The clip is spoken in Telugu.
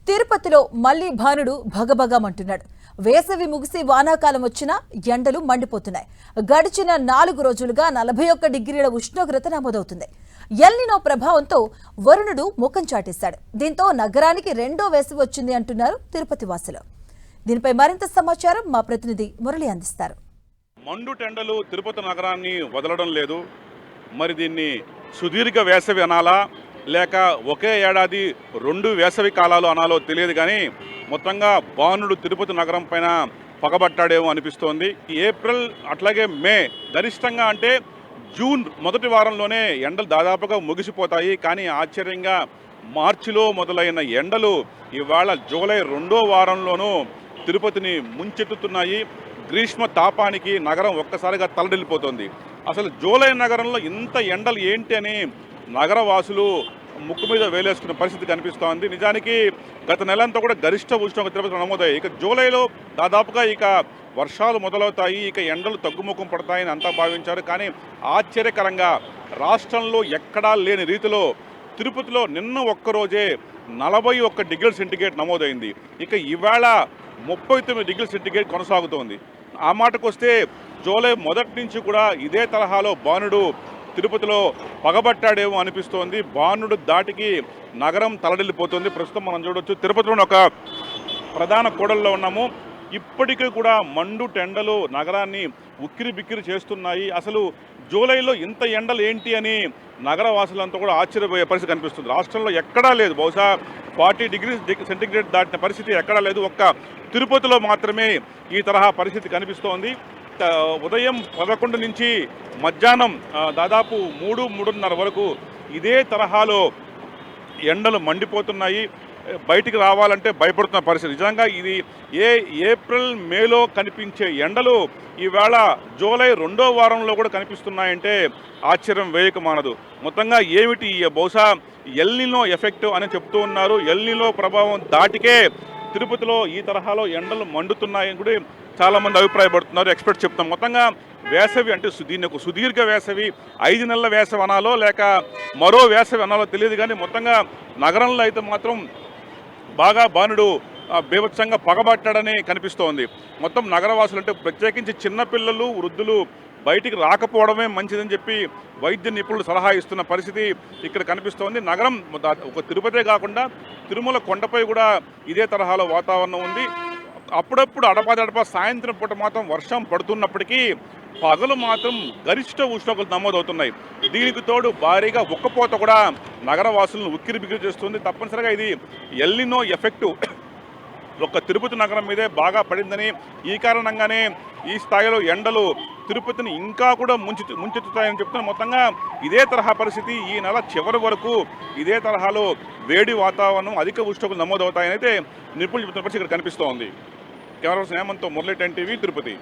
తిరుపతిలో మళ్లీ భానుడు భగభగమంటున్నాడు. వేసవి ముగిసి వానాకాలం వచ్చినా ఎండలు మండిపోతున్నాయి. గడిచిన 4 రోజులుగా 41 డిగ్రీల ఉష్ణోగ్రత నమోదవుతుంది. ఎల్నినో ప్రభావంతో వరుణుడు ముఖం చాటేశాడు. దీంతో నగరానికి రెండో వేసవి వచ్చింది అంటున్నారు తిరుపతి వాసులు. దీనిపై మరింత సమాచారం మా ప్రతినిధి మురళి అందిస్తారు. మండు టెండలు తిరుపతి నగరాన్ని వదలడం లేదు. మరి దీన్ని సుదీర్ఘ వేసవి అనాలా లేక ఒకే ఏడాది 2 వేసవి కాలాలు అనాలో తెలియదు, కానీ మొత్తంగా భానుడు తిరుపతి నగరం పైన పగబట్టాడేమో అనిపిస్తోంది. ఏప్రిల్ అట్లాగే మే గరిష్టంగా అంటే జూన్ మొదటి వారంలోనే ఎండలు దాదాపుగా ముగిసిపోతాయి. కానీ ఆశ్చర్యంగా మార్చిలో మొదలైన ఎండలు ఇవాళ జూలై 2వ వారంలోనూ తిరుపతిని ముంచెత్తుతున్నాయి. గ్రీష్మ తాపానికి నగరం ఒక్కసారిగా తలడిల్లిపోతుంది. అసలు జూలై నగరంలో ఇంత ఎండలు ఏంటి అని నగరవాసులు ముక్కు మీద వేలేసుకున్న పరిస్థితి కనిపిస్తోంది. నిజానికి గత నెలంతా కూడా గరిష్ట ఉష్ణోగ్రత తిరుపతిలో నమోదయ్యాయి. ఇక జూలైలో దాదాపుగా ఇక వర్షాలు మొదలవుతాయి, ఇక ఎండలు తగ్గుముఖం పడతాయని అంతా భావించారు. కానీ ఆశ్చర్యకరంగా రాష్ట్రంలో ఎక్కడా లేని రీతిలో తిరుపతిలో నిన్న ఒక్కరోజే 41 డిగ్రీల సెంటిగ్రేడ్ నమోదైంది. ఇక ఇవాళ 39 డిగ్రీల సెంటిగ్రేడ్ కొనసాగుతోంది. ఆ మాటకు వస్తే జూలై మొదటి నుంచి కూడా ఇదే తరహాలో భానుడు తిరుపతిలో పగబట్టాడేమో అనిపిస్తోంది. భానుడు దాటికి నగరం తలడిల్లిపోతుంది. ప్రస్తుతం మనం చూడొచ్చు, తిరుపతిలోని ఒక ప్రధాన కూడల్లో ఉన్నాము. ఇప్పటికీ కూడా మండు టెండలు నగరాన్ని ఉక్కిరి బిక్కిరి చేస్తున్నాయి. అసలు జూలైలో ఇంత ఎండలు ఏంటి అని నగరవాసులంతా కూడా ఆశ్చర్యపోయే పరిస్థితి కనిపిస్తుంది. రాష్ట్రంలో ఎక్కడా లేదు, బహుశా 40 డిగ్రీ సెంటిగ్రేడ్ దాటిన పరిస్థితి ఎక్కడా లేదు. ఒక్క తిరుపతిలో మాత్రమే ఈ తరహా పరిస్థితి కనిపిస్తోంది. ఉదయం 11 నుంచి మధ్యాహ్నం దాదాపు 3-3:30 వరకు ఇదే తరహాలో ఎండలు మండిపోతున్నాయి. బయటికి రావాలంటే భయపడుతున్న పరిస్థితి. నిజంగా ఇది ఏప్రిల్ మేలో కనిపించే ఎండలు ఈవేళ జూలై 2వ వారంలో కూడా కనిపిస్తున్నాయంటే ఆశ్చర్యం వేయక మానదు. మొత్తంగా ఏమిటి బహుశా ఎల్నినో ఎఫెక్ట్ అని చెప్తూ ఉన్నారు. ఎల్నినో ప్రభావం దాటికే తిరుపతిలో ఈ తరహాలో ఎండలు మండుతున్నాయని కూడా చాలామంది అభిప్రాయపడుతున్నారు, ఎక్స్పర్ట్స్ చెప్తాం. మొత్తంగా వేసవి అంటే దీన్ని ఒక సుదీర్ఘ వేసవి, 5 నెలల వేసవి అనాలో లేక మరో వేసవి అనాలో తెలియదు, కానీ మొత్తంగా నగరంలో అయితే మాత్రం బాగా భానుడు బీభత్సంగా పగబట్టాడని కనిపిస్తోంది. మొత్తం నగరవాసులు అంటే ప్రత్యేకించి చిన్నపిల్లలు వృద్ధులు బయటికి రాకపోవడమే మంచిదని చెప్పి వైద్య నిపుణులు సలహా ఇస్తున్న పరిస్థితి ఇక్కడ కనిపిస్తోంది. నగరం ఒక తిరుపతే కాకుండా తిరుమల కొండపై కూడా ఇదే తరహాలో వాతావరణం ఉంది. అప్పుడప్పుడు అడపాదడపా సాయంత్రం పూట మాత్రం వర్షం పడుతున్నప్పటికీ పగలు మాత్రం గరిష్ట ఉష్ణోగ్రతలు నమోదవుతున్నాయి. దీనికి తోడు భారీగా ఉక్కపోత కూడా నగరవాసులను ఉక్కిరి బిక్కిరి చేస్తుంది. తప్పనిసరిగా ఇది ఎల్నినో ఎఫెక్టు ఒక్క తిరుపతి నగరం మీదే బాగా పడిందని, ఈ కారణంగానే ఈ స్థాయిలో ఎండలు తిరుపతిని ఇంకా కూడా ముంచెత్తుతాయని చెప్తున్న. మొత్తంగా ఇదే తరహా పరిస్థితి ఈ నెల చివరి వరకు ఇదే తరహాలో వేడి వాతావరణం, అధిక ఉష్ణోగ్రతలు నమోదవుతాయని అయితే నిపుణులు చెబుతున్న పరిస్థితి ఇక్కడ కనిపిస్తోంది. కెమెరా పర్సన్ హేమంత్తో మురళి, 10 టీవీ, తిరుపతి.